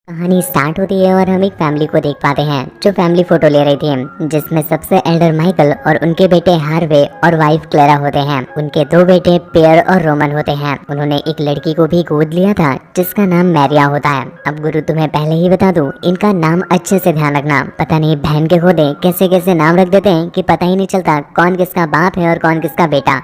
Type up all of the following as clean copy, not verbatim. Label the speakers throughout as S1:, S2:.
S1: कहानी स्टार्ट होती है और हम एक फैमिली को देख पाते हैं जो फैमिली फोटो ले रही थी, जिसमें सबसे एल्डर माइकल और उनके बेटे हार्वे और वाइफ क्लेरा होते हैं। उनके दो बेटे पियर और रोमन होते हैं। उन्होंने एक लड़की को भी गोद लिया था जिसका नाम मैरिया होता है। अब गुरु तुम्हें पहले ही बता दूं, इनका नाम अच्छे से ध्यान रखना। पता नहीं बहन के खोदे कैसे कैसे नाम रख देते हैं कि पता ही नहीं चलता कौन किसका बाप है और कौन किसका बेटा।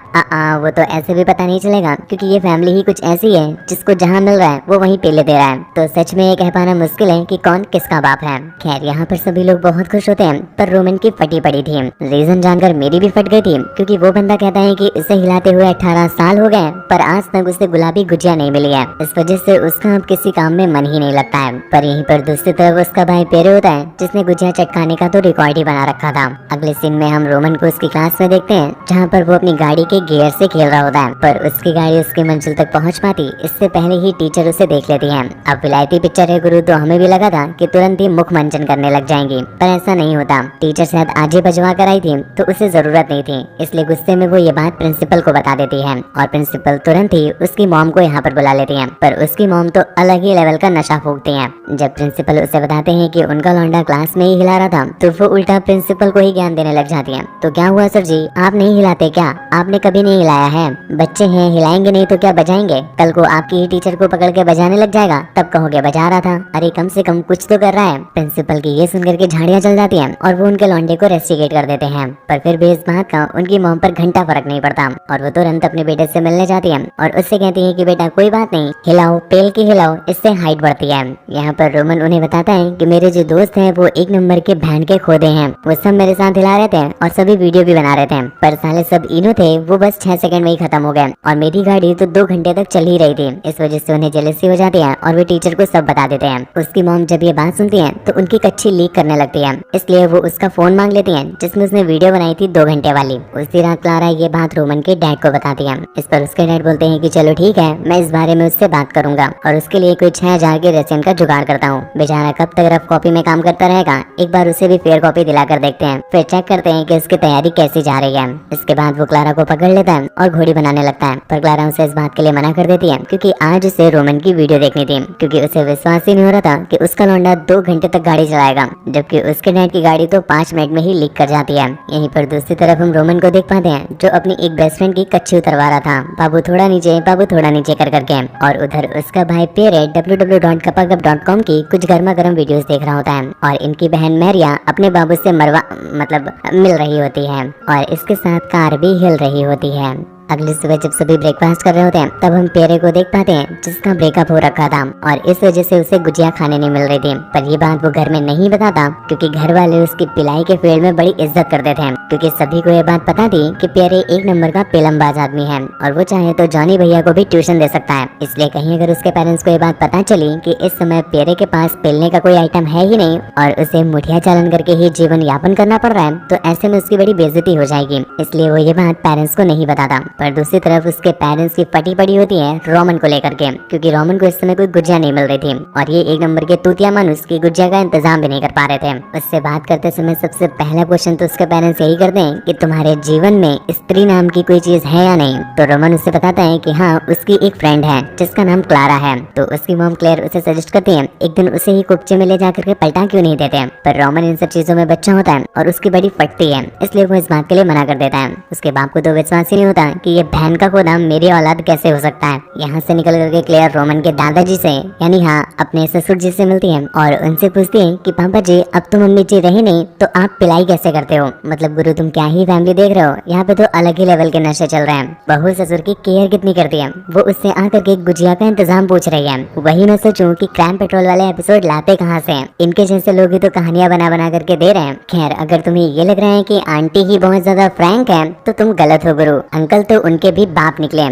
S1: वो तो ऐसे भी पता नहीं चलेगा क्योंकि ये फैमिली ही कुछ ऐसी है जिसको जहाँ मिल रहा है वो वहीं पेले दे रहा है। तो सच में ये कह पाना मुश्किल है कि कौन किसका बाप है। खैर यहाँ पर सभी लोग बहुत खुश होते हैं, पर रोमन की फटी पड़ी थी। रीजन जानकर मेरी भी फट गई थी क्योंकि वो बंदा कहता है कि इसे हिलाते हुए 18 साल हो गए पर आज तक उसे गुलाबी गुजिया नहीं मिली है। इस वजह से उसका अब किसी काम में मन ही नहीं लगता है। पर यहीं पर दूसरी तरफ उसका भाई पेरे होता है जिसने गुजिया चटकाने का तो रिकॉर्ड ही बना रखा था। अगले सीन में हम रोमन को उसकी क्लास में देखते हैं जहाँ पर वो अपनी गाड़ी के गियर से खेल रहा होता है, पर उसकी गाड़ी उसकी मंजिल तक पहुँच पाती इससे पहले ही टीचर उसे देख लेती है। अब विलायती पिक्चर है गुरु, तो हमें भी लगा था कि तुरंत ही मुख मंचन करने लग जाएंगी, पर ऐसा नहीं होता। टीचर शायद आज ही बजवा कर आई थी तो उसे जरूरत नहीं थी, इसलिए गुस्से में वो ये बात प्रिंसिपल को बता देती है और प्रिंसिपल तुरंत ही उसकी मॉम को यहाँ पर बुला लेती है। पर उसकी मॉम तो अलग ही लेवल का नशा फूकती है। जब प्रिंसिपल उसे बताते हैं कि उनका लौंडा क्लास में ही हिला रहा था तो वो उल्टा प्रिंसिपल को ही ज्ञान देने लग जाती है। तो क्या हुआ सर जी, आप नहीं हिलाते क्या? आपने कभी नहीं हिलाया है? बच्चे हैं, हिलाएंगे नहीं तो क्या बजाएंगे? कल को आपकी ही टीचर को पकड़ के बजाने लग जाएगा तब कहोगे बजा रहा था। अरे कम से कम कुछ तो कर रहा है। प्रिंसिपल की ये सुनकर के झाड़ियां चल जाती हैं और वो उनके लौंडे को रेस्टिकेट कर देते हैं। पर फिर भी इस बात का उनकी मॉम पर घंटा फर्क नहीं पड़ता और वो तुरंत अपने बेटे से मिलने जाती है और उससे कहती है कि बेटा कोई बात नहीं, हिलाओ, पेल की हिलाओ, इससे हाइट बढ़ती है। यहाँ पर रोमन उन्हें बताता है कि मेरे जो दोस्त हैं वो एक नंबर के बैंड के खोदे हैं, वो सब मेरे साथ हिला रहे थे और सभी वीडियो भी बना रहे थे, पर साले सब इनो थे, वो बस 6 सेकंड में ही खत्म हो गए और मेरी गाड़ी तो 2 घंटे तक चल ही रही थी। इस वजह से उन्हें जेलसी हो जाती है और वे टीचर को सब बता देते हैं। उसकी मॉम जब ये बात सुनती है तो उनकी कच्ची लीक करने लगती है, इसलिए वो उसका फोन मांग लेती है जिसमें उसने वीडियो बनाई थी 2 घंटे वाली। उसी रात क्लारा ये बात रोमन के डैड को बताती है। इस पर उसके डैड बोलते हैं कि चलो ठीक है, मैं इस बारे में उससे बात करूंगा और उसके लिए कोई 6000 के रेशन का जुगाड़ करता हूँ। बेचारा कब तक रफ कॉपी में काम करता रहेगा, एक बार उसे भी फेयर कॉपी दिला कर देखते हैं, फिर चेक करते हैं कि उसकी तैयारी कैसी जा रही है। इसके बाद वो क्लारा को पकड़ लेता है और घोड़ी बनाने लगता है, पर क्लारा उसे इस बात के लिए मना कर देती है क्योंकि आज उसे रोमन की वीडियो देखनी थी, क्योंकि उसे विश्वास ही नहीं हो रहा था कि उसका लौंडा 2 घंटे तक गाड़ी चलाएगा, जबकि उसके डैड की गाड़ी तो 5 मिनट में ही लीक कर जाती है। यहीं पर दूसरी तरफ हम रोमन को देख पाते हैं जो अपनी एक बेस्ट फ्रेंड की कच्ची उतरवा रहा था, बाबू थोड़ा नीचे, बाबू थोड़ा नीचे कर करके। और उधर उसका भाई पेरे www.kapagap.com की कुछ गर्मा गर्म वीडियोस देख रहा होता है और इनकी बहन मैरिया अपने बाबू से मिल रही होती है और इसके साथ कार भी हिल रही होती है। अगली सुबह जब सभी ब्रेकफास्ट कर रहे होते हैं तब हम पेरे को देख पाते हैं जिसका ब्रेकअप हो रखा था और इस वजह से उसे गुजिया खाने नहीं मिल रही थी। पर ये बात वो घर में नहीं बताता क्योंकि घर वाले उसकी पिलाई के फील्ड में बड़ी इज्जत करते थे, क्योंकि सभी को ये बात पता थी कि पेरे एक नंबर का पेलमबाज आदमी है और वो चाहे तो जॉनी भैया को भी ट्यूशन दे सकता है। इसलिए कहीं अगर उसके पेरेंट्स को ये बात पता चली कि इस समय पेरे के पास पेलने का कोई आइटम है ही नहीं और उसे मुठिया चालन करके ही जीवन यापन करना पड़ रहा है, तो ऐसे में उसकी बड़ी बेइज्जती हो जाएगी। इसलिए वो ये बात पेरेंट्स को नहीं बताता। पर दूसरी तरफ उसके पेरेंट्स की फटी पड़ी होती है रोमन को लेकर के, क्योंकि रोमन को इस समय कोई गुजिया नहीं मिल रही थी और ये एक नंबर के तूतिया मनुष्य की गुजिया का इंतजाम भी नहीं कर पा रहे थे। उससे बात करते समय सबसे पहला क्वेश्चन तो उसके पेरेंट्स यही करते हैं कि तुम्हारे जीवन में स्त्री नाम की कोई चीज है या नहीं। तो रोमन उससे बताता है कि हाँ, उसकी एक फ्रेंड है जिसका नाम क्लारा है। तो उसकी मॉम क्लेयर उसे सजेस्ट करती है एक दिन उसे ही कुपचे में ले जाकर के पलटा क्यों नहीं देते, पर रोमन इन सब चीजों में बच्चा होता है और उसकी बड़ी फटती है, इसलिए वो इस बात के लिए मना कर देता है। उसके बाप को तो विश्वास ही नहीं होता कि ये बहन का खुदा मेरी औलाद कैसे हो सकता है। यहाँ से निकल करके क्लेयर रोमन के दादाजी से यानी हाँ अपने ससुर जी से मिलती है और उनसे पूछती है कि पापा जी अब तो मम्मी जी रहे नहीं तो आप पिलाई कैसे करते हो? मतलब गुरु तुम क्या ही फैमिली देख रहे हो, यहाँ पे तो अलग ही लेवल के नशे चल रहे हैं। बहू ससुर की केयर कितनी करती है, वो उससे आकर के गुजिया का इंतजाम पूछ रही है। वही मैं सोचूं कि क्राइम पेट्रोल वाले एपिसोड लाते कहाँ से हैं? इनके जैसे लोग ही तो कहानियां बना बना करके दे रहे हैं। खैर अगर तुम्हें ये लग रहा है कि आंटी ही बहुत ज्यादा फ्रैंक है तो तुम गलत हो गुरु। अंकल तो उनके भी बाप निकले,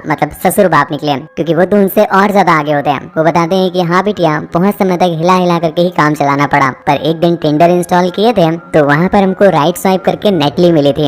S1: मतलब ससुर बाप निकले, क्योंकि वो तो उनसे और ज्यादा आगे होते हैं। वो बताते हैं कि हाँ बिटिया बहुत समय तक हिला हिला करके ही काम चलाना पड़ा, पर एक दिन टिंडर इंस्टॉल किए थे तो वहाँ पर हमको राइट स्वाइप करके नेटली मिली थी।